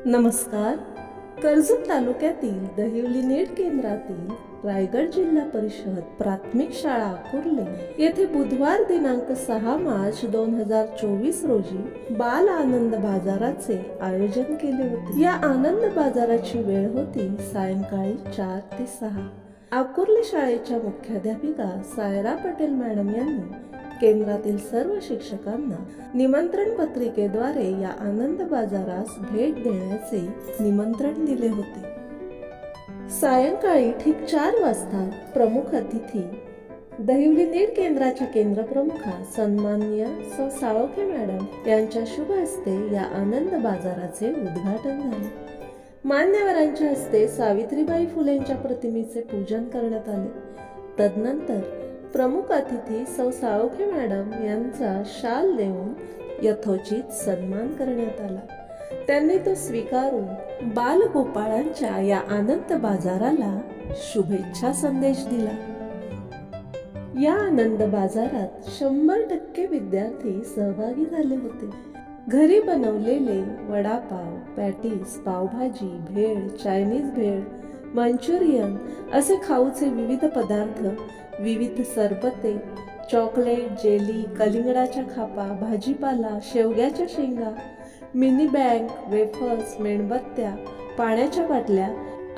नमस्कार. कर्जत तालुक्यातील दहिवली नेट केंद्रातील रायगड जिल्हा परिषद प्राथमिक शाळा आकुर्ले येथे बुधवार दिनांक 6 मार्च 2024 रोजी बाल आनंद बाजाराचे आयोजन केले होते. या आनंद बाजाराची वेळ होती सायंकाळी 4 ते 6. आकुर्ले शाळेच्या मुख्याध्यापिका सायरा पटेल मॅडम यांनी केंद्रातील सर्व शिक्षकांना निमंत्रण पत्रिकेद्वारे या आनंद बाजारास भेट देण्याचे निमंत्रण दिले होते. सायंकाळी ठीक 4 वाजता प्रमुख अतिथी दहिवली नेट केंद्राच्या केंद्रप्रमुखा सन्माननीय सौ साळोखे मॅडम यांच्या शुभ हस्ते या आनंद बाजाराचे उद्घाटन झाले. मान्यवरांच्या हस्ते सावित्रीबाई फुलेंच्या प्रतिमेचे पूजन करण्यात आले. तदनंतर प्रमुख अतिथी सौ साळोखे मॅडम यांचा शाल देऊन यथोचित सन्मान करण्यात आला. त्यांनी तो स्वीकारून बालगोपाळांच्या या आनंद बाजाराला शुभेच्छा संदेश दिला. या आनंद बाजारात 100% विद्यार्थी सहभागी झाले होते. घरी बनवलेले वडापाव, पॅटीस, पावभाजी, भेळ, चायनीज भेळ, मंचुरियन असे खाऊचे विविध पदार्थ, विविध सरबते, चॉकलेट, जेली, कलिंगडाच्या खापा, भाजीपाला, शेवग्याच्या शेंगा, मिनी बँक, वेफर्स, मेणबत्त्या, पाण्याच्या बाटल्या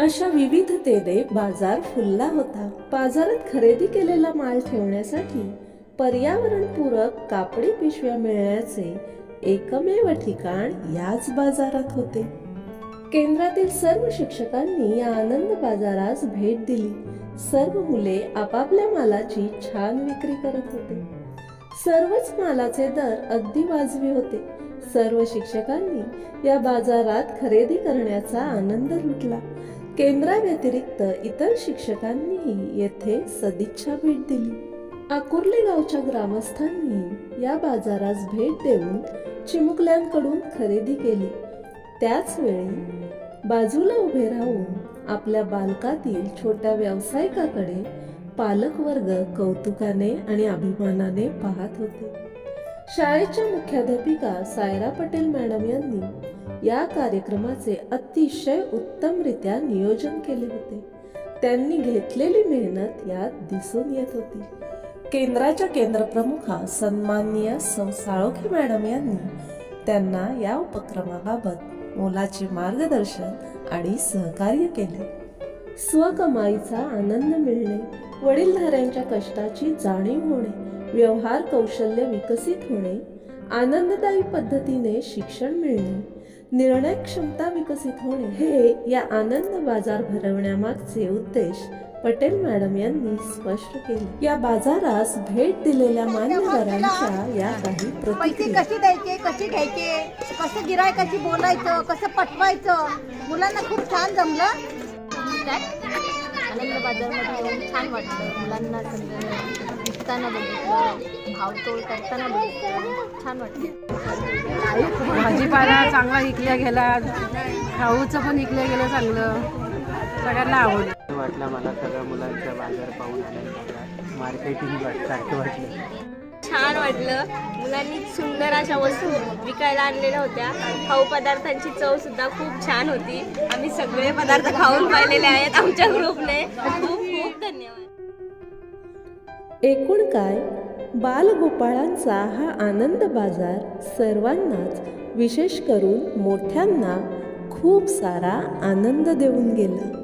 अशा विविधतेने बाजार फुलला होता. बाजारात खरेदी केलेला माल ठेवण्यासाठी पर्यावरणपूरक कापडी पिशव्या मिळण्याचे एकमेव ठिकाण याच बाजारात होते. केंद्रातील सर्व शिक्षकांनी या आनंद बाजारास भेट दिली. सर्व मुले आपापल्या मालाची छान विक्री करत होते. सर्वच मालाचे दर अगदी वाजवी होते. सर्व शिक्षकांनी या बाजारात खरेदी करण्याचा आनंद लुटला. केंद्राव्यतिरिक्त इतर शिक्षकांनीही येथे सदिच्छा भेट दिली. आकुर्ले गावच्या ग्रामस्थांनी या बाजारास भेट देऊन चिमुकल्यांकडून खरेदी केली. त्याच वेळी बाजूला उभे राहून आपल्या बालकातील छोट्या व्यावसायिकाकडे पालक वर्ग कौतुकाने आणि अभिमानाने पाहत होते. शाळेच्या मुख्याध्यापिका सायरा पटेल मॅडम यांनी या कार्यक्रमाचे अतिशय उत्तमरित्या नियोजन केले होते. त्यांनी घेतलेली मेहनत यात दिसून येत होती. केंद्राच्या केंद्रप्रमुखा सन्माननीय सौ साळोखे मॅडम यांनी त्यांना या उपक्रमाबाबत मोलाचे मार्गदर्शन आणि सहकार्य केले. स्वकमाईचा आनंद मिळणे, वडीलधाऱ्यांच्या कष्टाची जाणीव होणे, व्यवहार कौशल्य विकसित होणे, आनंददायी पद्धतीने शिक्षण मिळणे, निर्णय क्षमता विकसित होणे हे या आनंद बाजार भरवण्यामागचे उद्देश पटेल मॅडम यांनी स्पष्ट केले. या बाजारास भेट दिलेल्या मान्यवरांच्या या काही प्रतिक्रिया. कशी द्यायचे, कशी घ्यायचे, कसं गिरायकाशी बोलायचं, कसं पटवायचं, मुलांना खूप छान जमलं. आनंद बाजारमध्ये येऊन छान वाटलं. मुलांना दिसताना बघितलं, भावतोड करताना बघितलं, छान वाटलं. भाजीपाला चांगला विकल्या गेला, खाऊचं पण विकल्या गेलं चांगलं, सगळ्यांना आवडलं वाटलं. मला सगळ्या मुलांच्या बाजार पाहून आल्यानंतर मार्केटिंग सारखं वाटलं. छान वाटलं. मुलांनी सुंदर अशा वस्तू विकायला आणलेल्या होत्या. खाऊ पदार्थांची चव सुद्धा खूप छान होती. आम्ही सगळे पदार्थ खाऊन पाहिलेले आहेत आमच्या ग्रुपने. खूप खूप धन्यवाद. एकूण काय, बालगोपाळांचा हा आनंद बाजार सर्वांनाच, विशेष करून मोठ्यांना खूप सारा आनंद देऊन गेला.